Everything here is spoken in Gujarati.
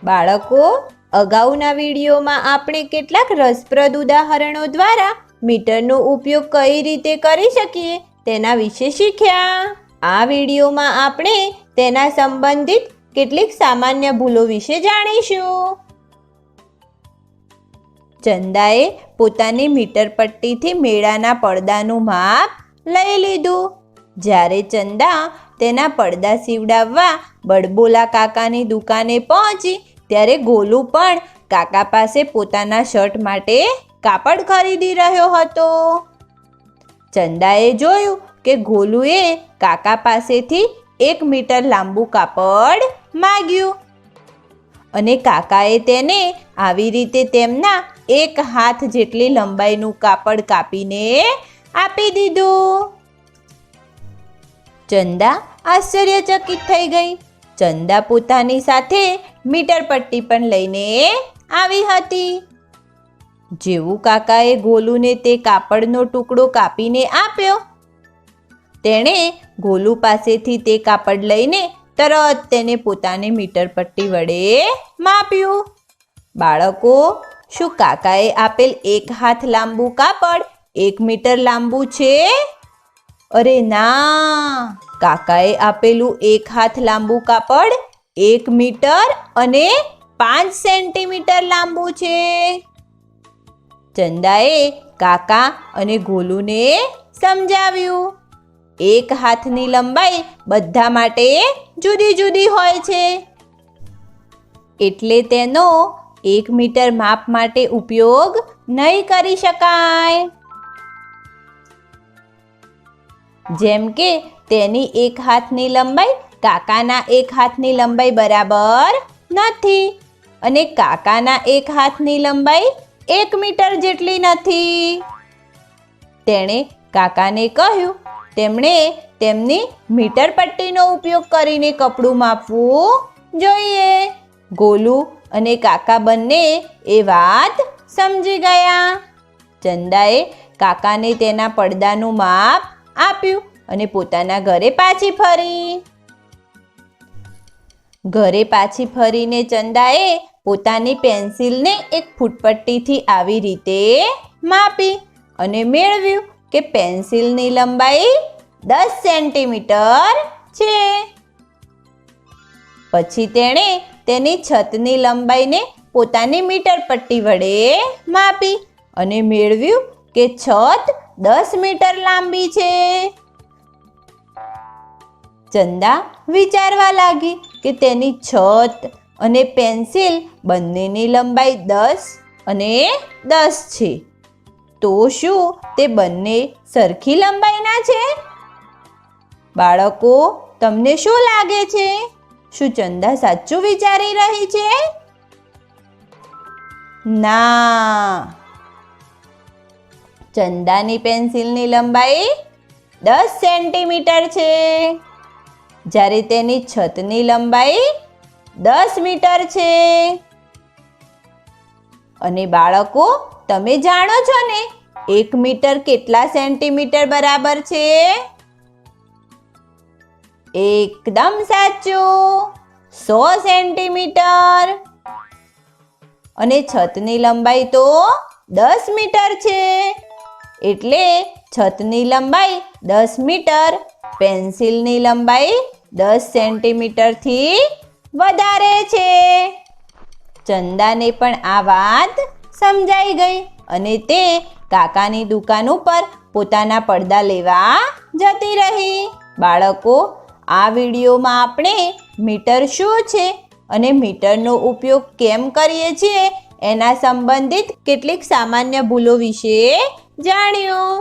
બાળકો, અગાઉના વિડીયોમાં આપણે કેટલાક રસપ્રદ ઉદાહરણો દ્વારા મીટરનો ઉપયોગ કઈ રીતે કરી શકીએ તેના વિશે શીખ્યા. આ વિડીયોમાં આપણે તેના સંબંધિત કેટલીક સામાન્ય ભૂલો વિશે જાણીશું. ચંદાએ પોતાની મીટર પટ્ટીથી મેળાના પડદાનું માપ લઈ લીધું. જ્યારે ચંદા તેના પડદા સીવડાવવા બડબોલા કાકાની દુકાને પહોંચી ત્યારે ગોલુ પણ કાકા પાસે પોતાના શર્ટ માટે કાપડ ખરીદી રહ્યો હતો. ચંદાએ જોયું કે ગોલુએ કાકા પાસેથી 1 મીટર લાંબુ કાપડ માંગ્યું અને કાકાએ તેને આવી રીતે તેમના 1 હાથ જેટલી લંબાઈનું કાપડ કાપીને આપી દીધું. ચંદા આશ્ચર્યચકિત થઈ ગઈ. ચંદા પોતાની સાથે મીટર પટ્ટી પણ લઈને આવી હતી. જેવું કાકાએ ગોલુને તે કાપડનો ટુકડો કાપીને આપ્યો, તેણે ગોલુ પાસેથી તે કાપડ લઈને તરત તેને પોતાની મીટર પટ્ટી વડે માપ્યું. બાળકો, શું કાકાએ આપેલ 1 હાથ લાંબુ કાપડ 1 મીટર લાંબુ છે? અરે ના, કાકાએ આપેલું 1 હાથ લાંબુ કાપડ 1 મીટર અને 5 સેન્ટીમીટર લાંબુ છે. ચંદાએ કાકા અને ગોલુને સમજાવ્યું. 1 હાથની લંબાઈ બધા માટે જુદી જુદી હોય છે, એટલે તેનો 1 મીટર માપ માટે ઉપયોગ નહીં કરી શકાય. જેમ કે તેની 1 હાથની લંબાઈ કાકાના 1 હાથની લંબાઈ બરાબર નથી અને કાકાના 1 હાથની લંબાઈ 1 મીટર જેટલી નથી. તેણે કાકાને કહ્યું તેમણે તેમની મીટર પટ્ટીનો ઉપયોગ કરીને કપડું માપવું જોઈએ. ગોલુ અને કાકા બંને એ વાત સમજી ગયા. ચંદાએ કાકાને તેના પડદાનું માપ આપ્યું અને પોતાના ઘરે પાછી ફરી. ઘરે પાછી ફરીને ચંદાએ પોતાની પેન્સિલને એક ફૂટપટ્ટીથી આવી રીતે માપી અને મેળવ્યું કે પેન્સિલની લંબાઈ 10 સેન્ટીમીટર છે. પછી તેણે તેની છતની લંબાઈને પોતાની મીટર પટ્ટી વડે માપી અને મેળવ્યું કે છત 10 મીટર લાંબી છે. ચંદા વિચારવા લાગી કે તેની છત અને પેન્સિલ બંનેની લંબાઈ 10 અને 10 છે. તો શું તે બંને સરખી લંબાઈના છે? બાળકો, તમને શું લાગે છે? શું ચંદા સાચું વિચારી રહી છે? ના, ચંદાની પેન્સિલની લંબાઈ 10 સેન્ટીમીટર છે, જ્યારે તેની છતની લંબાઈ 10 મીટર છે. અને બાળકો, તમે જાણો છો ને 1 મીટર કેટલા સેન્ટીમીટર બરાબર છે? એકદમ સાચું, 100 સેન્ટીમીટર. અને છતની લંબાઈ તો 10 મીટર છે, એટલે છતની લંબાઈ 10 મીટર પેન્સિલની લંબાઈ 10 સેન્ટીમીટરથી વધારે છે. ચંદાને પણ આ વાત સમજાઈ ગઈ અને તે કાકાની દુકાન ઉપર પોતાના પડદા લેવા જતી રહી. બાળકો, આ વિડીયોમાં આપણે મીટર શું છે અને મીટરનો ઉપયોગ કેમ કરીએ છીએ એના સંબંધિત કેટલીક સામાન્ય ભૂલો વિશે જાણ્યું.